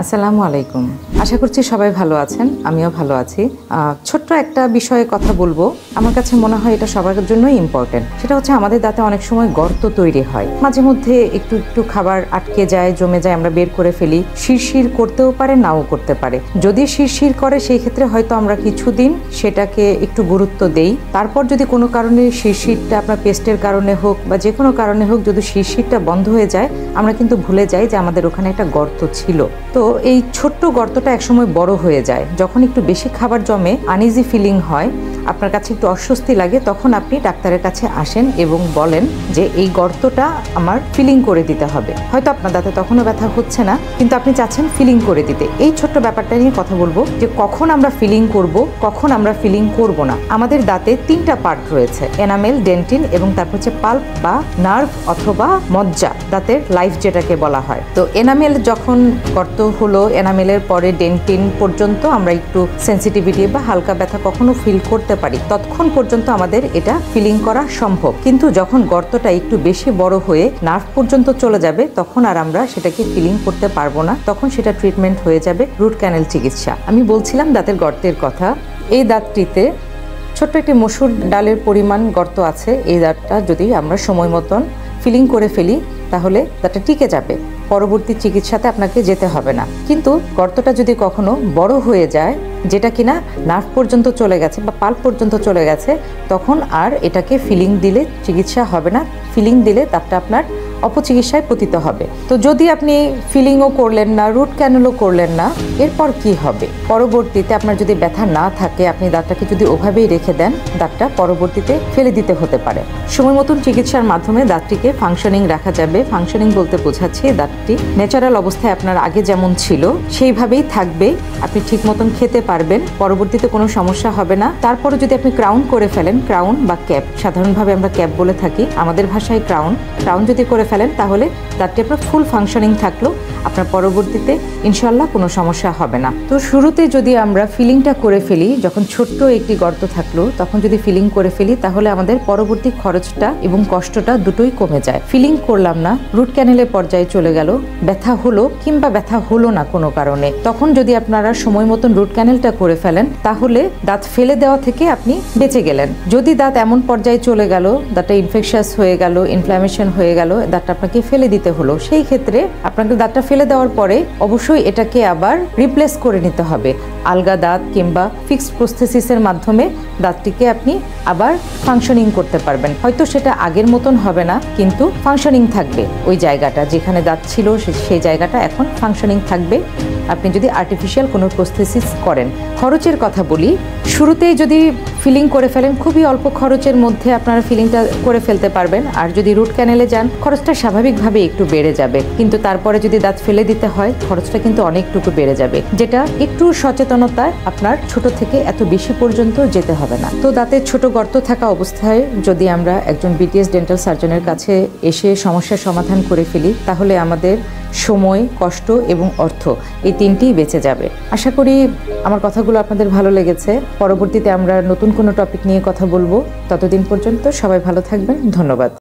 আসসালামু আলাইকুম। আশা করছি সবাই ভালো আছেন, আমিও ভালো আছি। ছোট্ট একটা বিষয়ে কথা বলবো, আমার কাছে মনে হয় এটা সবার জন্যই ইম্পর্টেন্ট। সেটা হচ্ছে আমাদের দাঁতে অনেক সময় গর্ত তৈরি হয়, মাঝে মধ্যে একটু একটু খাবার আটকে যায়, জমে যায়, আমরা বের করে ফেলি। শিরশির করতেও পারে, নাও করতে পারে। যদি শিরশির করে সেই ক্ষেত্রে হয়তো আমরা কিছুদিন সেটাকে একটু গুরুত্ব দেই। তারপর যদি কোনো কারণে শিরশিরটা আপনার পেস্টের কারণে হোক বা যে কোনো কারণে হোক, যদি শিরশিরটা বন্ধ হয়ে যায়, আমরা কিন্তু ভুলে যাই যে আমাদের ওখানে একটা গর্ত ছিল। তো এই ছোট্ট গর্তটা একসময় বড় হয়ে যায়। যখন একটু বেশি খাবার জমে, আনইজি ফিলিং হয়, আপনার কাছে একটু অস্বস্তি লাগে, তখন আপনি ডাক্তারের কাছে আসেন এবং বলেন যে এই গর্তটা আমার ফিলিং করে দিতে হবে। হয়তো আপনার দাঁতে তখনও ব্যথা হচ্ছে না, কিন্তু আপনি চাচ্ছেন ফিলিং করে দিতে। এই ছোট্ট ব্যাপারটা নিয়ে কথা বলবো যে কখন আমরা ফিলিং করব, কখন আমরা ফিলিং করব না। আমাদের দাঁতে তিনটা পার্ট রয়েছে, এনামেল, ডেন্টিন এবং তারপর হচ্ছে পাল্প বা নার্ভ অথবা মজ্জা, দাঁতের লাইফ যেটাকে বলা হয়। তো এনামেল যখন গর্ত হলো, এনামেলের পরে ডেন্টিন পর্যন্ত আমরা একটু সেন্সিটিভিটি বা হালকা ব্যথা কখনো ফিল করতে পারি, ততক্ষণ পর্যন্ত আমাদের এটা ফিলিং করা সম্ভব। কিন্তু যখন গর্তটা একটু বেশি বড় হয়ে নার্ভ পর্যন্ত চলে যাবে, তখন আর আমরা সেটাকে ফিলিং করতে পারবো না। তখন সেটা ট্রিটমেন্ট হয়ে যাবে রুট ক্যানেল চিকিৎসা। আমি বলছিলাম দাঁতের গর্তের কথা। এই দাঁতটিতে ছোট্ট একটি মসুর ডালের পরিমাণ গর্ত আছে। এই দাঁতটা যদি আমরা সময় মতন ফিলিং করে ফেলি, তাহলে দাঁতটা টিকে যাবে, পরবর্তী চিকিৎসাতে আপনাকে যেতে হবে না। কিন্তু গর্তটা যদি কখনো বড় হয়ে যায়, যেটা কিনা নার্ভ পর্যন্ত চলে গেছে বা পাল্প পর্যন্ত চলে গেছে, তখন আর এটাকে ফিলিং দিলে চিকিৎসা হবে না। ফিলিং দিলে দাঁতটা আপনার অপচিকিৎসায় পতিত হবে। তো যদি আপনি ফিলিংও করলেন না, রুট ক্যানেলও করলেন না, এরপর কি হবে? পরবর্তীতে আপনার যদি ব্যথা না থাকে, আপনি দাঁতটাকে যদি ওভাবেই রেখে দেন, দাঁতটা পরবর্তীতে ফেলে দিতে হতে পারে। সময় মতন চিকিৎসার মাধ্যমে দাঁতটিকে ফাংশনিং রাখা যাবে। ফাংশনিং বলতে বোঝাচ্ছি দাঁতটি ন্যাচারাল অবস্থায় আপনার আগে যেমন ছিল সেইভাবেই থাকবে, আপনি ঠিক মতন খেতে পারবেন, পরবর্তীতে কোনো সমস্যা হবে না। তারপরে যদি আপনি ক্রাউন করে ফেলেন, ক্রাউন বা ক্যাপ, সাধারণভাবে আমরা ক্যাপ বলে থাকি, আমাদের ভাষায় ক্রাউন যদি করে ফেলেন, তাহলে দাঁতটি আপনার ফুল ফাংশনিং থাকলো, আপনার পরবর্তীতে ইনশাল্লাহ কোনো সমস্যা হবে না। তো শুরুতে যদি আমরা ফিলিংটা করে ফেলি, যখন ছোট্ট একটি গর্ত থাকলো তখন যদি ফিলিং করে ফেলি, তাহলে আমাদের পরবর্তী খরচটা এবং কষ্টটা দুটোই কমে যায়। ফিলিং করলাম না, রুট ক্যানেলের পর্যায়ে চলে গেল, ব্যথা হলো কিংবা ব্যথা হলো না কোনো কারণে, তখন যদি আপনারা সময় মতন রুট ক্যানেলটা করে ফেলেন, তাহলে দাঁত ফেলে দেওয়া থেকে আপনি বেঁচে গেলেন। যদি দাঁত এমন পর্যায়ে চলে গেল, দাঁতটা ইনফেকশাস হয়ে গেল, ইনফ্ল্যামেশন হয়ে গেল, দাঁতটা আপনাকে ফেলে দিতে হলো, সেই ক্ষেত্রে আপনাকে দাঁতটা ফেলে দেওয়ার পরে অবশ্যই এটাকে আবার রিপ্লেস করে নিতে হবে। আলগা দাঁত কিংবা ফিক্সড প্রস্থেসিসের মাধ্যমে দাঁতটিকে আপনি আবার ফাংশনিং করতে পারবেন। হয়তো সেটা আগের মতন হবে না, কিন্তু ফাংশনিং থাকবে। ওই জায়গাটা যেখানে দাঁত ছিল সেই জায়গাটা এখন ফাংশনিং থাকবে, আপনি যদি আর্টিফিশিয়াল কোনো প্রস্থেসিস করেন। খরচের কথা বলি, শুরুতেই যদি ফিলিং করে ফেলেন, খুবই অল্প খরচের মধ্যে আপনারা ফিলিংটা করে ফেলতে পারবেন। আর যদি রুট ক্যানেলে যান, খরচটা স্বাভাবিকভাবে একটু বেড়ে যাবে, কিন্তু তারপরে যদি দাঁত ফেলে দিতে হয়, খরচটা কিন্তু অনেকটুকু বেড়ে যাবে, যেটা একটু সচেতনতায় আপনার ছোট থেকে এত বেশি পর্যন্ত যেতে হবে না। তো দাঁতের ছোট গর্ত থাকা অবস্থায় যদি আমরা একজন বিটিএস ডেন্টাল সার্জনের কাছে এসে সমস্যার সমাধান করে ফেলি, তাহলে আমাদের সময়, কষ্ট এবং অর্থ এই তিনটিই বেঁচে যাবে। আশা করি আমার কথাগুলো আপনাদের ভালো লেগেছে। পরবর্তীতে আমরা নতুন কোনো টপিক নিয়ে কথা বলবো। ততদিন পর্যন্ত সবাই ভালো থাকবেন। ধন্যবাদ।